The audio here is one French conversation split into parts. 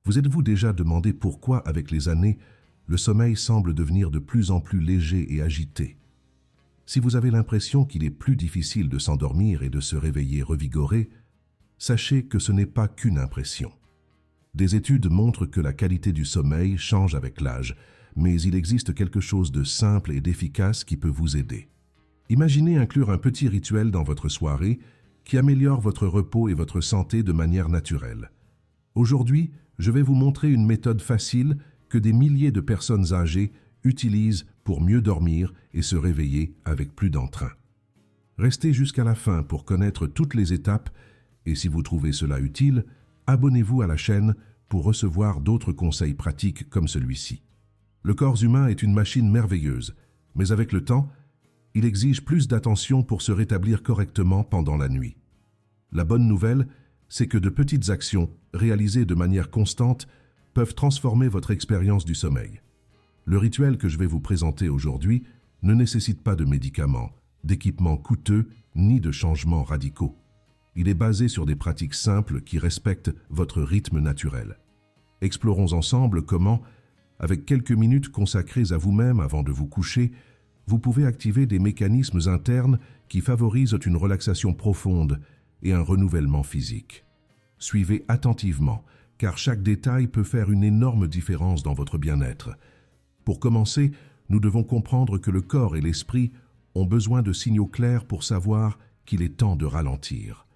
Vous êtes-vous déjà demandé pourquoi, avec les années, le sommeil semble devenir de plus en plus léger et agité? Si vous avez l'impression qu'il est plus difficile de s'endormir et de se réveiller revigoré, sachez que ce n'est pas qu'une impression. Des études montrent que la qualité du sommeil change avec l'âge, mais il existe quelque chose de simple et d'efficace qui peut vous aider. Imaginez inclure un petit rituel dans votre soirée qui améliore votre repos et votre santé de manière naturelle. Aujourd'hui, je vais vous montrer une méthode facile que des milliers de personnes âgées utilisent pour mieux dormir et se réveiller avec plus d'entrain. Restez jusqu'à la fin pour connaître toutes les étapes et si vous trouvez cela utile, abonnez-vous à la chaîne pour recevoir d'autres conseils pratiques comme celui-ci. Le corps humain est une machine merveilleuse, mais avec le temps, il exige plus d'attention pour se rétablir correctement pendant la nuit. La bonne nouvelle, c'est que de petites actions, réalisées de manière constante, peuvent transformer votre expérience du sommeil. Le rituel que je vais vous présenter aujourd'hui ne nécessite pas de médicaments, d'équipements coûteux, ni de changements radicaux. Il est basé sur des pratiques simples qui respectent votre rythme naturel. Explorons ensemble comment, avec quelques minutes consacrées à vous-même avant de vous coucher, vous pouvez activer des mécanismes internes qui favorisent une relaxation profonde et un renouvellement physique. Suivez attentivement, car chaque détail peut faire une énorme différence dans votre bien-être. Pour commencer, nous devons comprendre que le corps et l'esprit ont besoin de signaux clairs pour savoir qu'il est temps de ralentir.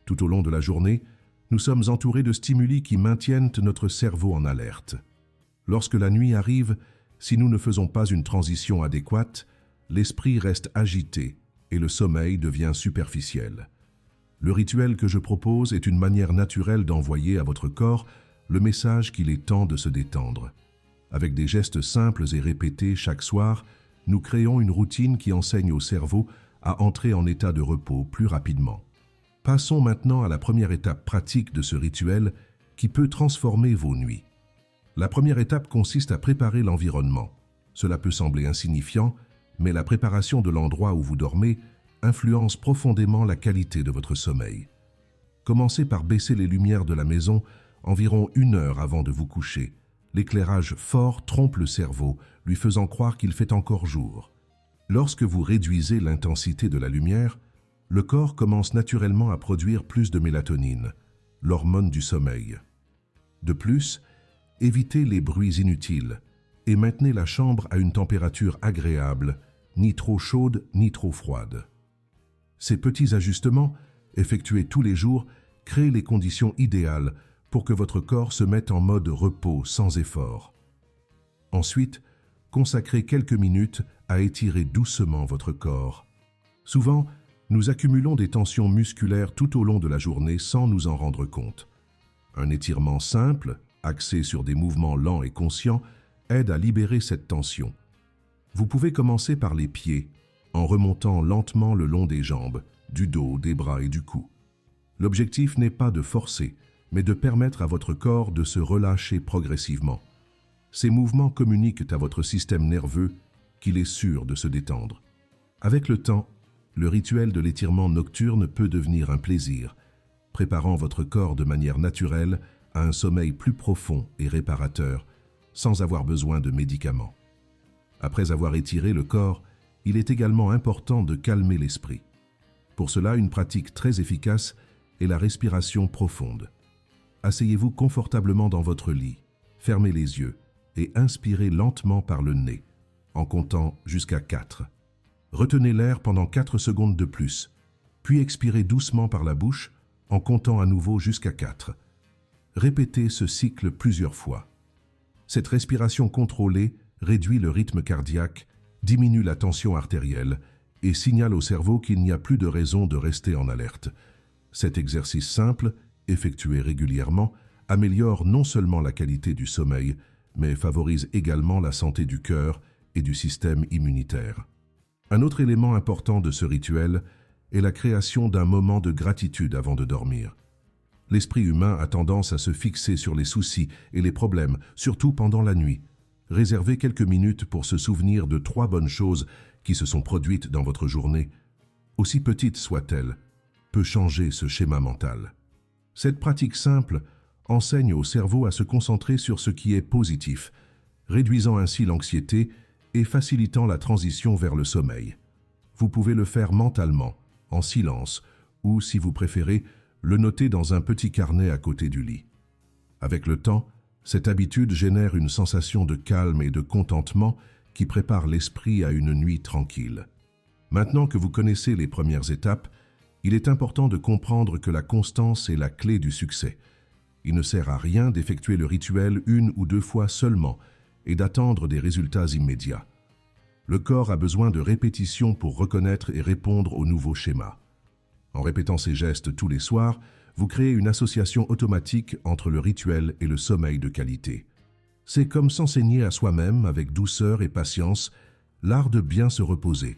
Tout au long de la journée, nous sommes entourés de stimuli qui maintiennent notre cerveau en alerte. Lorsque la nuit arrive, si nous ne faisons pas une transition adéquate, l'esprit reste agité et le sommeil devient superficiel. Le rituel que je propose est une manière naturelle d'envoyer à votre corps le message qu'il est temps de se détendre. Avec des gestes simples et répétés chaque soir, nous créons une routine qui enseigne au cerveau à entrer en état de repos plus rapidement. Passons maintenant à la première étape pratique de ce rituel qui peut transformer vos nuits. La première étape consiste à préparer l'environnement. Cela peut sembler insignifiant, mais la préparation de l'endroit où vous dormez influence profondément la qualité de votre sommeil. Commencez par baisser les lumières de la maison environ 1 heure avant de vous coucher. L'éclairage fort trompe le cerveau, lui faisant croire qu'il fait encore jour. Lorsque vous réduisez l'intensité de la lumière, le corps commence naturellement à produire plus de mélatonine, l'hormone du sommeil. De plus, évitez les bruits inutiles et maintenez la chambre à une température agréable, ni trop chaude ni trop froide. Ces petits ajustements, effectués tous les jours, créent les conditions idéales pour que votre corps se mette en mode repos sans effort. Ensuite, consacrez quelques minutes à étirer doucement votre corps. Souvent, nous accumulons des tensions musculaires tout au long de la journée sans nous en rendre compte. Un étirement simple, axé sur des mouvements lents et conscients, aide à libérer cette tension. Vous pouvez commencer par les pieds, en remontant lentement le long des jambes, du dos, des bras et du cou. L'objectif n'est pas de forcer, mais de permettre à votre corps de se relâcher progressivement. Ces mouvements communiquent à votre système nerveux qu'il est sûr de se détendre. Avec le temps, le rituel de l'étirement nocturne peut devenir un plaisir, préparant votre corps de manière naturelle à un sommeil plus profond et réparateur, sans avoir besoin de médicaments. Après avoir étiré le corps, il est également important de calmer l'esprit. Pour cela, une pratique très efficace est la respiration profonde. Asseyez-vous confortablement dans votre lit, fermez les yeux et inspirez lentement par le nez, en comptant jusqu'à 4. Retenez l'air pendant 4 secondes de plus, puis expirez doucement par la bouche en comptant à nouveau jusqu'à 4. Répétez ce cycle plusieurs fois. Cette respiration contrôlée réduit le rythme cardiaque, diminue la tension artérielle et signale au cerveau qu'il n'y a plus de raison de rester en alerte. Cet exercice simple, effectué régulièrement, améliore non seulement la qualité du sommeil, mais favorise également la santé du cœur et du système immunitaire. Un autre élément important de ce rituel est la création d'un moment de gratitude avant de dormir. L'esprit humain a tendance à se fixer sur les soucis et les problèmes, surtout pendant la nuit. Réservez quelques minutes pour se souvenir de 3 bonnes choses qui se sont produites dans votre journée, aussi petites soient-elles, peut changer ce schéma mental. Cette pratique simple enseigne au cerveau à se concentrer sur ce qui est positif, réduisant ainsi l'anxiété et facilitant la transition vers le sommeil. Vous pouvez le faire mentalement, en silence, ou, si vous préférez, le noter dans un petit carnet à côté du lit. Avec le temps, cette habitude génère une sensation de calme et de contentement qui prépare l'esprit à une nuit tranquille. Maintenant que vous connaissez les premières étapes, il est important de comprendre que la constance est la clé du succès. Il ne sert à rien d'effectuer le rituel 1 ou 2 fois seulement et d'attendre des résultats immédiats. Le corps a besoin de répétition pour reconnaître et répondre aux nouveaux schémas. En répétant ces gestes tous les soirs, vous créez une association automatique entre le rituel et le sommeil de qualité. C'est comme s'enseigner à soi-même avec douceur et patience l'art de bien se reposer.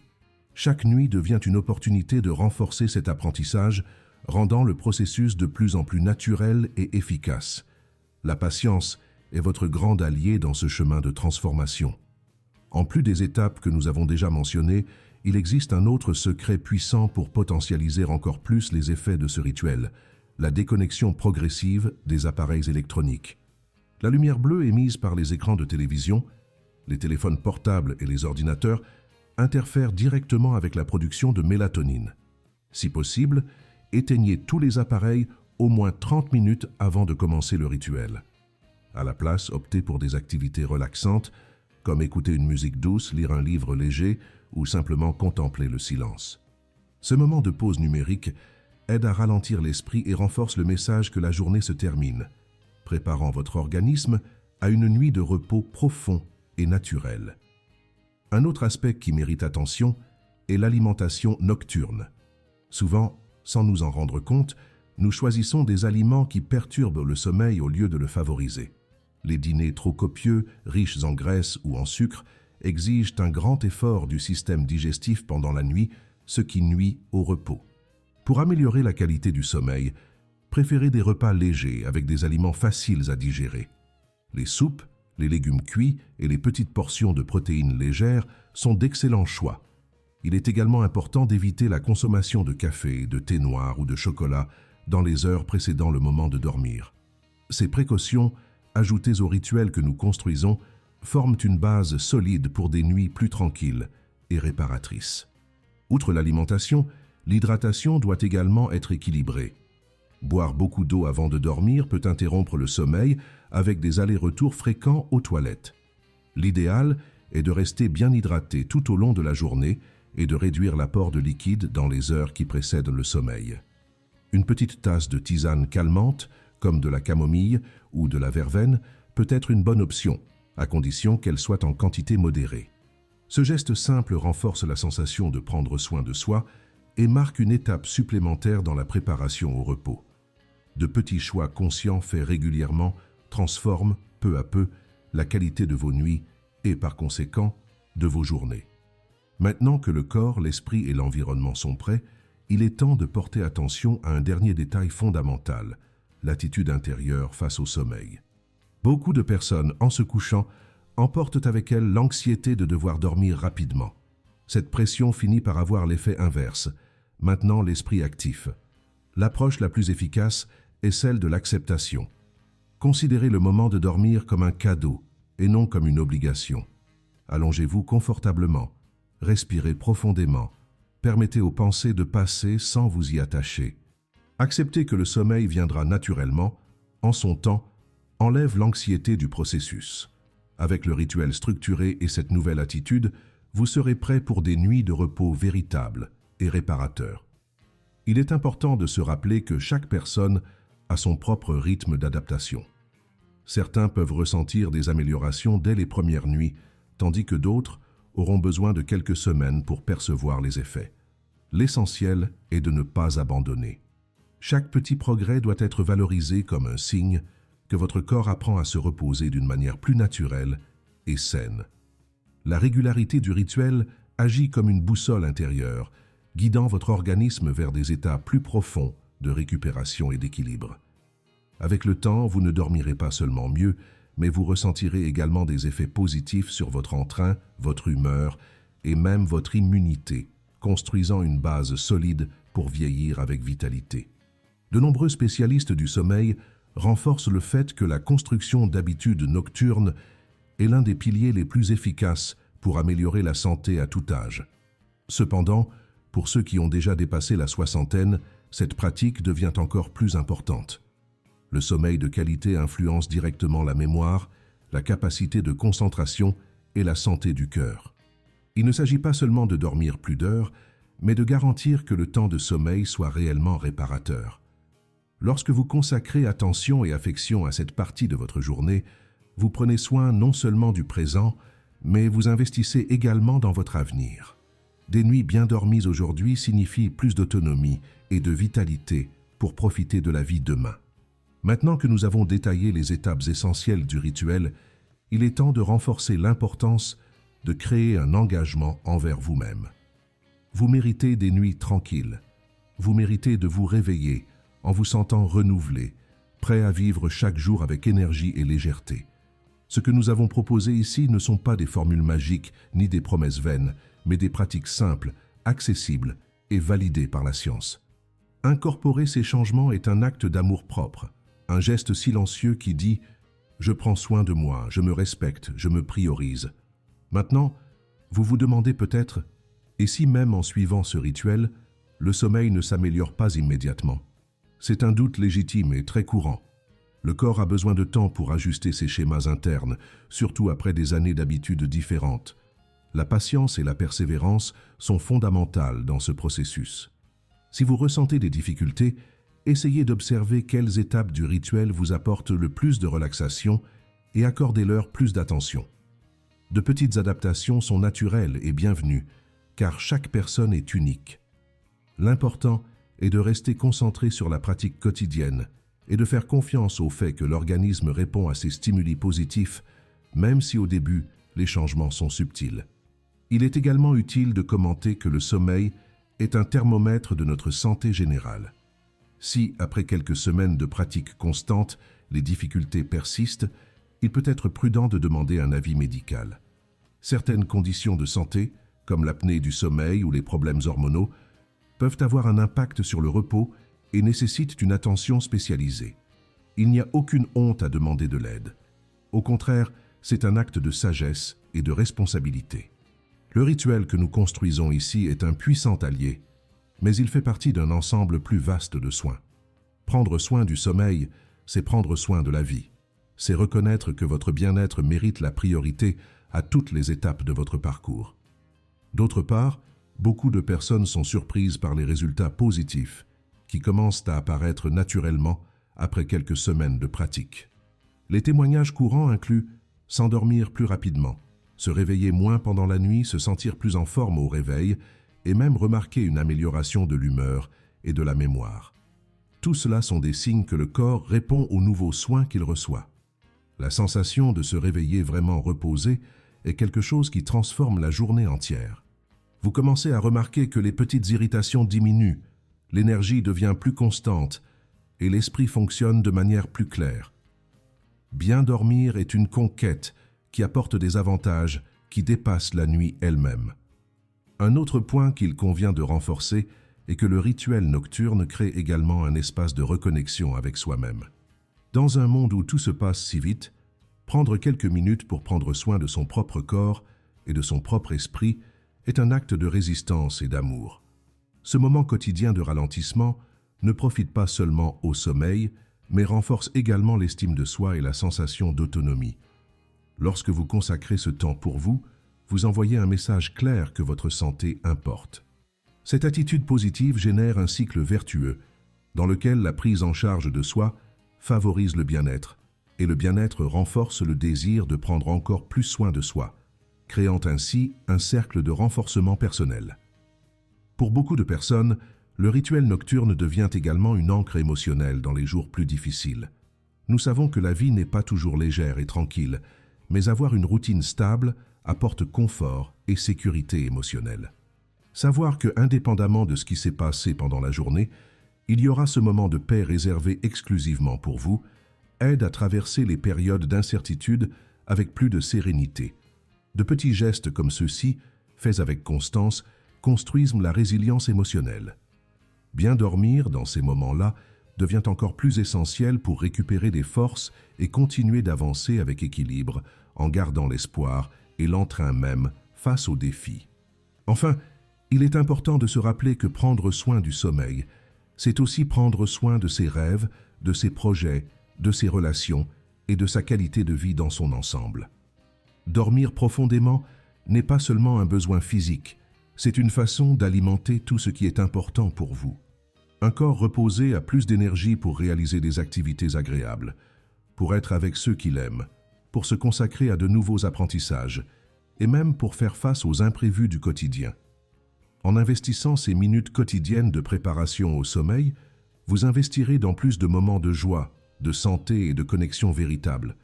Chaque nuit devient une opportunité de renforcer cet apprentissage, rendant le processus de plus en plus naturel et efficace. La patience est votre grande allié dans ce chemin de transformation. En plus des étapes que nous avons déjà mentionnées, il existe un autre secret puissant pour potentialiser encore plus les effets de ce rituel, la déconnexion progressive des appareils électroniques. La lumière bleue émise par les écrans de télévision, les téléphones portables et les ordinateurs interfèrent directement avec la production de mélatonine. Si possible, éteignez tous les appareils au moins 30 minutes avant de commencer le rituel. À la place, optez pour des activités relaxantes, comme écouter une musique douce, lire un livre léger ou simplement contempler le silence. Ce moment de pause numérique aide à ralentir l'esprit et renforce le message que la journée se termine, préparant votre organisme à une nuit de repos profond et naturel. Un autre aspect qui mérite attention est l'alimentation nocturne. Souvent, sans nous en rendre compte, nous choisissons des aliments qui perturbent le sommeil au lieu de le favoriser. Les dîners trop copieux, riches en graisse ou en sucre, exigent un grand effort du système digestif pendant la nuit, ce qui nuit au repos. Pour améliorer la qualité du sommeil, préférez des repas légers avec des aliments faciles à digérer. Les soupes, les légumes cuits et les petites portions de protéines légères sont d'excellents choix. Il est également important d'éviter la consommation de café, de thé noir ou de chocolat dans les heures précédant le moment de dormir. Ces précautions, ajoutées au rituel que nous construisons, forment une base solide pour des nuits plus tranquilles et réparatrices. Outre l'alimentation, l'hydratation doit également être équilibrée. Boire beaucoup d'eau avant de dormir peut interrompre le sommeil avec des allers-retours fréquents aux toilettes. L'idéal est de rester bien hydraté tout au long de la journée et de réduire l'apport de liquide dans les heures qui précèdent le sommeil. Une petite tasse de tisane calmante, comme de la camomille ou de la verveine, peut être une bonne option, à condition qu'elle soit en quantité modérée. Ce geste simple renforce la sensation de prendre soin de soi et marque une étape supplémentaire dans la préparation au repos. De petits choix conscients faits régulièrement transforment, peu à peu, la qualité de vos nuits et, par conséquent, de vos journées. Maintenant que le corps, l'esprit et l'environnement sont prêts, il est temps de porter attention à un dernier détail fondamental, l'attitude intérieure face au sommeil. Beaucoup de personnes, en se couchant, emportent avec elles l'anxiété de devoir dormir rapidement. Cette pression finit par avoir l'effet inverse, maintenant l'esprit actif. L'approche la plus efficace est celle de l'acceptation. Considérez le moment de dormir comme un cadeau et non comme une obligation. Allongez-vous confortablement, respirez profondément, permettez aux pensées de passer sans vous y attacher. Acceptez que le sommeil viendra naturellement, en son temps, enlève l'anxiété du processus. Avec le rituel structuré et cette nouvelle attitude, vous serez prêt pour des nuits de repos véritables et réparateurs. Il est important de se rappeler que chaque personne a son propre rythme d'adaptation. Certains peuvent ressentir des améliorations dès les premières nuits, tandis que d'autres auront besoin de quelques semaines pour percevoir les effets. L'essentiel est de ne pas abandonner. Chaque petit progrès doit être valorisé comme un signe que votre corps apprend à se reposer d'une manière plus naturelle et saine. La régularité du rituel agit comme une boussole intérieure, guidant votre organisme vers des états plus profonds de récupération et d'équilibre. Avec le temps, vous ne dormirez pas seulement mieux, mais vous ressentirez également des effets positifs sur votre entrain, votre humeur et même votre immunité, construisant une base solide pour vieillir avec vitalité. De nombreux spécialistes du sommeil renforce le fait que la construction d'habitudes nocturnes est l'un des piliers les plus efficaces pour améliorer la santé à tout âge. Cependant, pour ceux qui ont déjà dépassé la soixantaine, cette pratique devient encore plus importante. Le sommeil de qualité influence directement la mémoire, la capacité de concentration et la santé du cœur. Il ne s'agit pas seulement de dormir plus d'heures, mais de garantir que le temps de sommeil soit réellement réparateur. Lorsque vous consacrez attention et affection à cette partie de votre journée, vous prenez soin non seulement du présent, mais vous investissez également dans votre avenir. Des nuits bien dormies aujourd'hui signifient plus d'autonomie et de vitalité pour profiter de la vie demain. Maintenant que nous avons détaillé les étapes essentielles du rituel, il est temps de renforcer l'importance de créer un engagement envers vous-même. Vous méritez des nuits tranquilles. Vous méritez de vous réveiller en vous sentant renouvelé, prêt à vivre chaque jour avec énergie et légèreté. Ce que nous avons proposé ici ne sont pas des formules magiques ni des promesses vaines, mais des pratiques simples, accessibles et validées par la science. Incorporer ces changements est un acte d'amour-propre, un geste silencieux qui dit « Je prends soin de moi, je me respecte, je me priorise ». Maintenant, vous vous demandez peut-être « Et si même en suivant ce rituel, le sommeil ne s'améliore pas immédiatement ?» C'est un doute légitime et très courant. Le corps a besoin de temps pour ajuster ses schémas internes, surtout après des années d'habitudes différentes. La patience et la persévérance sont fondamentales dans ce processus. Si vous ressentez des difficultés, essayez d'observer quelles étapes du rituel vous apportent le plus de relaxation et accordez-leur plus d'attention. De petites adaptations sont naturelles et bienvenues, car chaque personne est unique. L'important est de rester concentré sur la pratique quotidienne et de faire confiance au fait que l'organisme répond à ces stimuli positifs, même si au début, les changements sont subtils. Il est également utile de commenter que le sommeil est un thermomètre de notre santé générale. Si, après quelques semaines de pratique constante, les difficultés persistent, il peut être prudent de demander un avis médical. Certaines conditions de santé, comme l'apnée du sommeil ou les problèmes hormonaux, peuvent avoir un impact sur le repos et nécessitent une attention spécialisée. Il n'y a aucune honte à demander de l'aide. Au contraire, c'est un acte de sagesse et de responsabilité. Le rituel que nous construisons ici est un puissant allié, mais il fait partie d'un ensemble plus vaste de soins. Prendre soin du sommeil, c'est prendre soin de la vie. C'est reconnaître que votre bien-être mérite la priorité à toutes les étapes de votre parcours. D'autre part, beaucoup de personnes sont surprises par les résultats positifs qui commencent à apparaître naturellement après quelques semaines de pratique. Les témoignages courants incluent s'endormir plus rapidement, se réveiller moins pendant la nuit, se sentir plus en forme au réveil et même remarquer une amélioration de l'humeur et de la mémoire. Tout cela sont des signes que le corps répond aux nouveaux soins qu'il reçoit. La sensation de se réveiller vraiment reposé est quelque chose qui transforme la journée entière. Vous commencez à remarquer que les petites irritations diminuent, l'énergie devient plus constante et l'esprit fonctionne de manière plus claire. Bien dormir est une conquête qui apporte des avantages qui dépassent la nuit elle-même. Un autre point qu'il convient de renforcer est que le rituel nocturne crée également un espace de reconnexion avec soi-même. Dans un monde où tout se passe si vite, prendre quelques minutes pour prendre soin de son propre corps et de son propre esprit est un acte de résistance et d'amour. Ce moment quotidien de ralentissement ne profite pas seulement au sommeil, mais renforce également l'estime de soi et la sensation d'autonomie. Lorsque vous consacrez ce temps pour vous, vous envoyez un message clair que votre santé importe. Cette attitude positive génère un cycle vertueux, dans lequel la prise en charge de soi favorise le bien-être, et le bien-être renforce le désir de prendre encore plus soin de soi, créant ainsi un cercle de renforcement personnel. Pour beaucoup de personnes, le rituel nocturne devient également une ancre émotionnelle dans les jours plus difficiles. Nous savons que la vie n'est pas toujours légère et tranquille, mais avoir une routine stable apporte confort et sécurité émotionnelle. Savoir que, indépendamment de ce qui s'est passé pendant la journée, il y aura ce moment de paix réservé exclusivement pour vous, aide à traverser les périodes d'incertitude avec plus de sérénité. De petits gestes comme ceux-ci, faits avec constance, construisent la résilience émotionnelle. Bien dormir dans ces moments-là devient encore plus essentiel pour récupérer des forces et continuer d'avancer avec équilibre, en gardant l'espoir et l'entrain même face aux défis. Enfin, il est important de se rappeler que prendre soin du sommeil, c'est aussi prendre soin de ses rêves, de ses projets, de ses relations et de sa qualité de vie dans son ensemble. Dormir profondément n'est pas seulement un besoin physique, c'est une façon d'alimenter tout ce qui est important pour vous. Un corps reposé a plus d'énergie pour réaliser des activités agréables, pour être avec ceux qu'il aime, pour se consacrer à de nouveaux apprentissages et même pour faire face aux imprévus du quotidien. En investissant ces minutes quotidiennes de préparation au sommeil, vous investirez dans plus de moments de joie, de santé et de connexion véritable,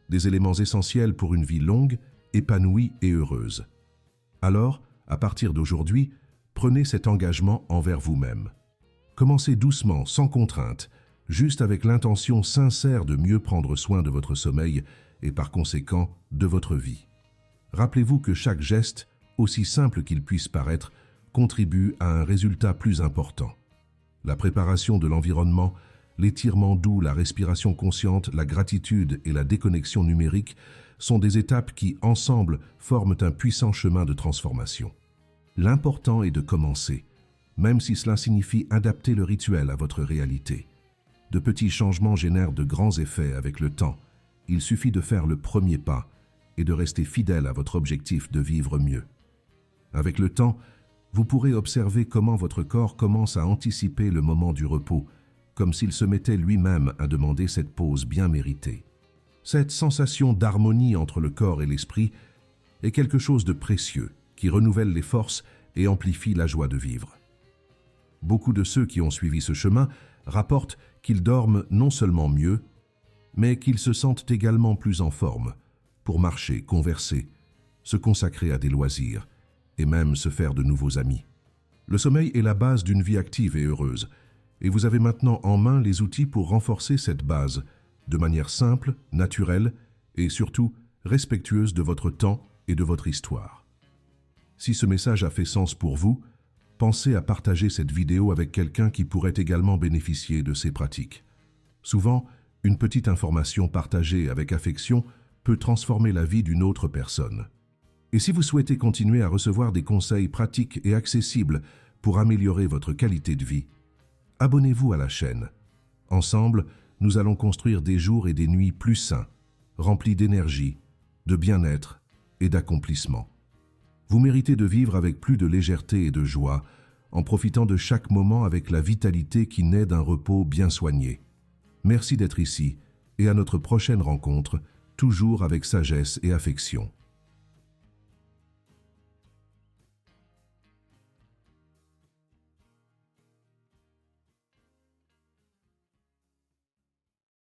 des éléments essentiels pour une vie longue, épanouie et heureuse. Alors, à partir d'aujourd'hui, prenez cet engagement envers vous-même. Commencez doucement, sans contrainte, juste avec l'intention sincère de mieux prendre soin de votre sommeil et par conséquent de votre vie. Rappelez-vous que chaque geste, aussi simple qu'il puisse paraître, contribue à un résultat plus important. La préparation de l'environnement, l'étirement doux, la respiration consciente, la gratitude et la déconnexion numérique sont des étapes qui, ensemble, forment un puissant chemin de transformation. L'important est de commencer, même si cela signifie adapter le rituel à votre réalité. De petits changements génèrent de grands effets avec le temps. Il suffit de faire le premier pas et de rester fidèle à votre objectif de vivre mieux. Avec le temps, vous pourrez observer comment votre corps commence à anticiper le moment du repos, comme s'il se mettait lui-même à demander cette pause bien méritée. Cette sensation d'harmonie entre le corps et l'esprit est quelque chose de précieux qui renouvelle les forces et amplifie la joie de vivre. Beaucoup de ceux qui ont suivi ce chemin rapportent qu'ils dorment non seulement mieux, mais qu'ils se sentent également plus en forme pour marcher, converser, se consacrer à des loisirs et même se faire de nouveaux amis. Le sommeil est la base d'une vie active et heureuse, et vous avez maintenant en main les outils pour renforcer cette base de manière simple, naturelle et surtout respectueuse de votre temps et de votre histoire. Si ce message a fait sens pour vous, pensez à partager cette vidéo avec quelqu'un qui pourrait également bénéficier de ces pratiques. Souvent, une petite information partagée avec affection peut transformer la vie d'une autre personne. Et si vous souhaitez continuer à recevoir des conseils pratiques et accessibles pour améliorer votre qualité de vie, abonnez-vous à la chaîne. Ensemble, nous allons construire des jours et des nuits plus sains, remplis d'énergie, de bien-être et d'accomplissement. Vous méritez de vivre avec plus de légèreté et de joie, en profitant de chaque moment avec la vitalité qui naît d'un repos bien soigné. Merci d'être ici, et à notre prochaine rencontre, toujours avec sagesse et affection.